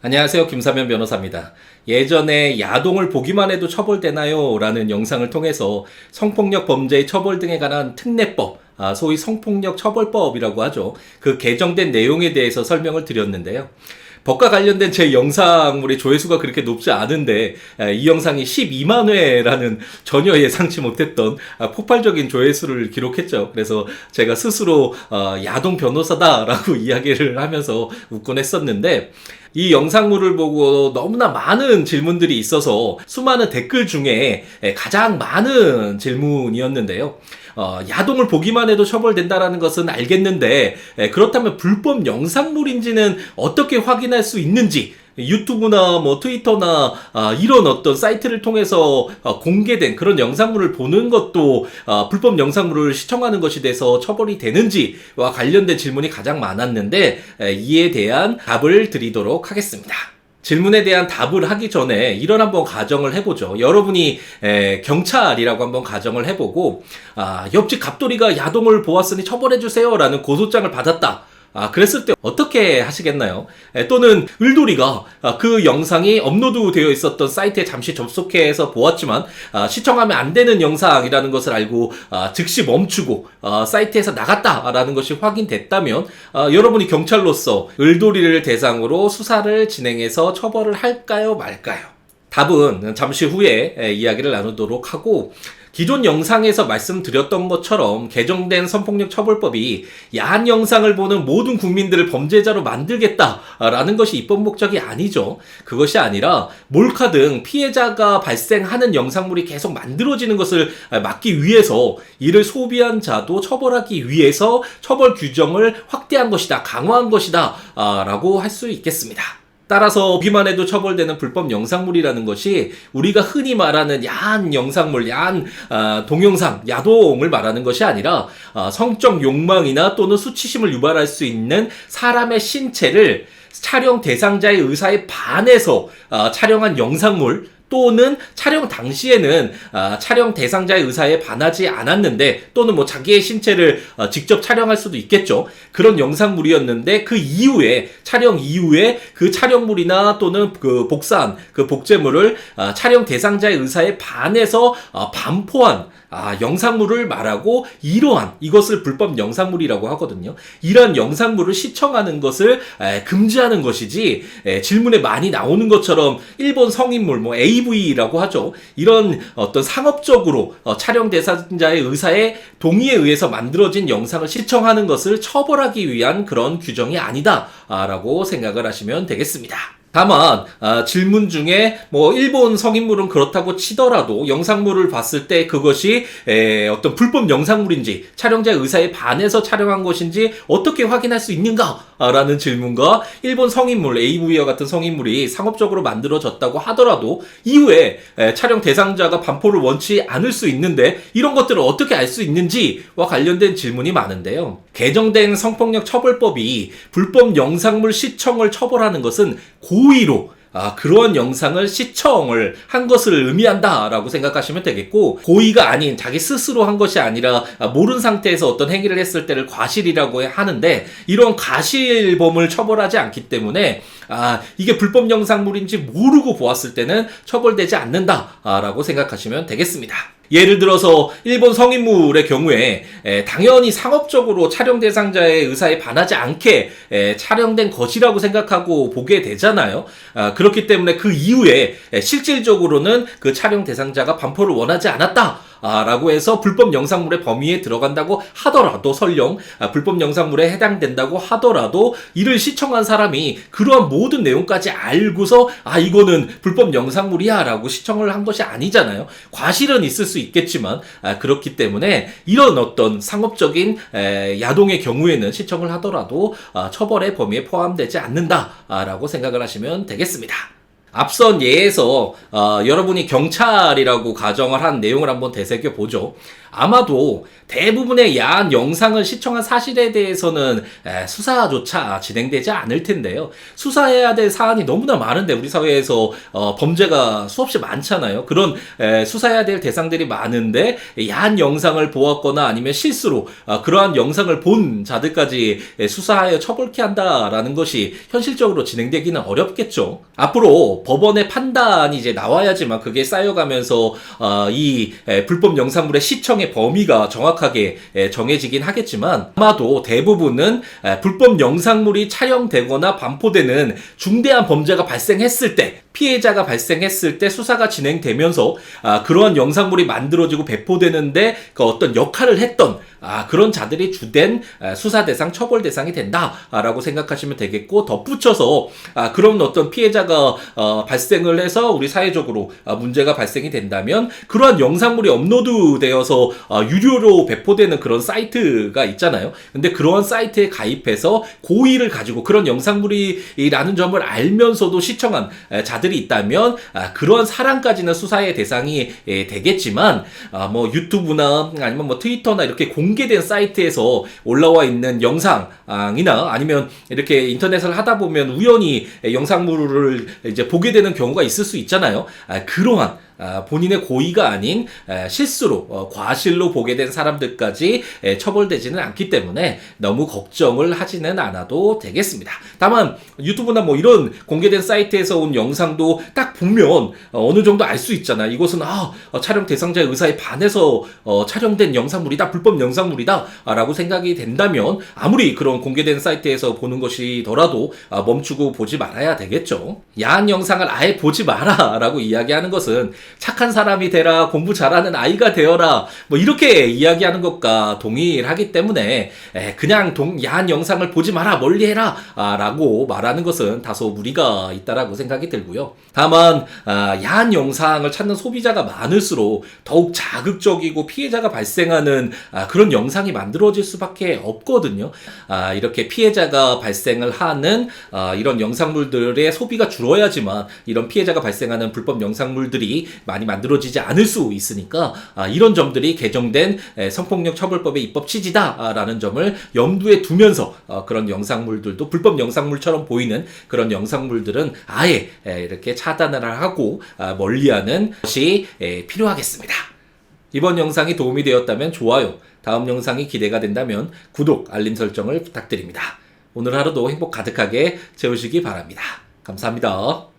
안녕하세요. 김사면 변호사입니다. 예전에 야동을 보기만 해도 처벌되나요? 라는 영상을 통해서 성폭력 범죄의 처벌 등에 관한 특례법, 소위 성폭력 처벌법이라고 하죠. 그 개정된 내용에 대해서 설명을 드렸는데요. 법과 관련된 제 영상물의 조회수가 그렇게 높지 않은데 이 영상이 12만 회라는 전혀 예상치 못했던 폭발적인 조회수를 기록했죠. 그래서 제가 스스로 야동 변호사다라고 이야기를 하면서 웃곤 했었는데, 이 영상물을 보고 너무나 많은 질문들이 있어서 수많은 댓글 중에 가장 많은 질문이었는데요. 야동을 보기만 해도 처벌된다라는 것은 알겠는데, 그렇다면 불법 영상물인지는 어떻게 확인할 수 있는지, 유튜브나 트위터나 이런 어떤 사이트를 통해서 공개된 그런 영상물을 보는 것도 불법 영상물을 시청하는 것이 돼서 처벌이 되는지와 관련된 질문이 가장 많았는데, 이에 대한 답을 드리도록 하겠습니다. 질문에 대한 답을 하기 전에 이런 한번 가정을 해보죠. 여러분이 경찰이라고 한번 가정을 해보고, 옆집 갑돌이가 야동을 보았으니 처벌해주세요 라는 고소장을 받았다. 그랬을 때 어떻게 하시겠나요? 또는 을돌이가 그 영상이 업로드 되어 있었던 사이트에 잠시 접속해서 보았지만 시청하면 안 되는 영상이라는 것을 알고 즉시 멈추고 사이트에서 나갔다라는 것이 확인됐다면, 여러분이 경찰로서 을돌이를 대상으로 수사를 진행해서 처벌을 할까요, 말까요? 답은 잠시 후에 이야기를 나누도록 하고, 기존 영상에서 말씀드렸던 것처럼 개정된 성폭력 처벌법이 야한 영상을 보는 모든 국민들을 범죄자로 만들겠다라는 것이 입법 목적이 아니죠. 그것이 아니라 몰카 등 피해자가 발생하는 영상물이 계속 만들어지는 것을 막기 위해서, 이를 소비한 자도 처벌하기 위해서 처벌 규정을 확대한 것이다, 강화한 것이다 라고 할 수 있겠습니다. 따라서 보기만 해도 처벌되는 불법 영상물이라는 것이 우리가 흔히 말하는 야한 영상물, 야한 동영상, 야동을 말하는 것이 아니라 성적 욕망이나 또는 수치심을 유발할 수 있는 사람의 신체를 촬영 대상자의 의사에 반해서 촬영한 영상물, 또는 촬영 당시에는 촬영 대상자의 의사에 반하지 않았는데, 또는 자기의 신체를 직접 촬영할 수도 있겠죠. 그런 영상물이었는데 그 이후에, 촬영 이후에 그 촬영물이나 또는 그 복사한 그 복제물을 촬영 대상자의 의사에 반해서 반포한 영상물을 말하고, 이것을 불법 영상물이라고 하거든요. 이러한 영상물을 시청하는 것을 금지하는 것이지, 질문에 많이 나오는 것처럼 일본 성인물, AV라고 하죠. 이런 어떤 상업적으로 촬영 대상자의 의사의 동의에 의해서 만들어진 영상을 시청하는 것을 처벌하기 위한 그런 규정이 아니다 라고 생각을 하시면 되겠습니다. 다만 질문 중에 일본 성인물은 그렇다고 치더라도 영상물을 봤을 때 그것이 어떤 불법 영상물인지, 촬영자의 의사에 반해서 촬영한 것인지 어떻게 확인할 수 있는가? 라는 질문과, 일본 성인물, AV와 같은 성인물이 상업적으로 만들어졌다고 하더라도 이후에 촬영 대상자가 반포를 원치 않을 수 있는데 이런 것들을 어떻게 알 수 있는지와 관련된 질문이 많은데요. 개정된 성폭력 처벌법이 불법 영상물 시청을 처벌하는 것은 고의로 그러한 영상을 시청을 한 것을 의미한다라고 생각하시면 되겠고, 고의가 아닌, 자기 스스로 한 것이 아니라 모른 상태에서 어떤 행위를 했을 때를 과실이라고 하는데, 이런 과실범을 처벌하지 않기 때문에 이게 불법 영상물인지 모르고 보았을 때는 처벌되지 않는다라고 생각하시면 되겠습니다. 예를 들어서 일본 성인물의 경우에 당연히 상업적으로 촬영 대상자의 의사에 반하지 않게 촬영된 것이라고 생각하고 보게 되잖아요. 그렇기 때문에 그 이후에 실질적으로는 그 촬영 대상자가 반포를 원하지 않았다 라고 해서 불법 영상물의 범위에 들어간다고 하더라도, 설령 불법 영상물에 해당된다고 하더라도, 이를 시청한 사람이 그러한 모든 내용까지 알고서 이거는 불법 영상물이야 라고 시청을 한 것이 아니잖아요. 과실은 있을 수 있겠지만, 그렇기 때문에 이런 어떤 상업적인 야동의 경우에는 시청을 하더라도 처벌의 범위에 포함되지 않는다 라고 생각을 하시면 되겠습니다. 앞선 예에서 여러분이 경찰이라고 가정을 한 내용을 한번 되새겨 보죠. 아마도 대부분의 야한 영상을 시청한 사실에 대해서는 수사조차 진행되지 않을 텐데요. 수사해야 될 사안이 너무나 많은데 우리 사회에서 범죄가 수없이 많잖아요. 그런 수사해야 될 대상들이 많은데 야한 영상을 보았거나 아니면 실수로 그러한 영상을 본 자들까지 수사하여 처벌케 한다라는 것이 현실적으로 진행되기는 어렵겠죠. 앞으로 법원의 판단이 이제 나와야지만 그게 쌓여가면서 이 불법 영상물의 시청의 범위가 정확하게 정해지긴 하겠지만 아마도 대부분은 불법 영상물이 촬영되거나 반포되는 중대한 범죄가 발생했을 때 피해자가 발생했을 때 수사가 진행되면서 그러한 영상물이 만들어지고 배포되는데 그 어떤 역할을 했던 그런 자들이 주된 수사 대상, 처벌 대상이 된다라고 생각하시면 되겠고 덧붙여서 그런 어떤 피해자가 발생을 해서 우리 사회적으로 문제가 발생이 된다면 그러한 영상물이 업로드되어서 유료로 배포되는 그런 사이트가 있잖아요. 근데 그러한 사이트에 가입해서 고의를 가지고 그런 영상물이라는 점을 알면서도 시청한 자들이 있다면 그러한 사람까지는 수사의 대상이 되겠지만 뭐 유튜브나 아니면 뭐 트위터나 이렇게 공개된 사이트에서 올라와 있는 영상이나 아니면 이렇게 인터넷을 하다 보면 우연히 영상물을 이제 보게 되는 경우가 있을 수 있잖아요. 그러한 본인의 고의가 아닌 실수로 과실로 보게 된 사람들까지 처벌되지는 않기 때문에 너무 걱정을 하지는 않아도 되겠습니다. 다만 유튜브나 뭐 이런 공개된 사이트에서 온 영상도 딱 보면 어느 정도 알 수 있잖아. 이것은 촬영 대상자의 의사에 반해서 촬영된 영상물이다, 불법 영상물이다 라고 생각이 된다면 아무리 그런 공개된 사이트에서 보는 것이더라도 멈추고 보지 말아야 되겠죠. 야한 영상을 아예 보지 마라 라고 이야기하는 것은 착한 사람이 되라, 공부 잘하는 아이가 되어라, 뭐 이렇게 이야기하는 것과 동일하기 때문에 그냥 야한 영상을 보지 마라, 멀리해라 라고 말하는 것은 다소 무리가 있다라고 생각이 들고요. 다만 야한 영상을 찾는 소비자가 많을수록 더욱 자극적이고 피해자가 발생하는 그런 영상이 만들어질 수밖에 없거든요. 이렇게 피해자가 발생을 하는 이런 영상물들의 소비가 줄어야지만 이런 피해자가 발생하는 불법 영상물들이 많이 만들어지지 않을 수 있으니까 이런 점들이 개정된 성폭력 처벌법의 입법 취지다라는 점을 염두에 두면서 그런 영상물들도 불법 영상물처럼 보이는 그런 영상물들은 아예 이렇게 차단을 하고 멀리하는 것이 필요하겠습니다. 이번 영상이 도움이 되었다면 좋아요, 다음 영상이 기대가 된다면 구독, 알림 설정을 부탁드립니다. 오늘 하루도 행복 가득하게 채우시기 바랍니다. 감사합니다.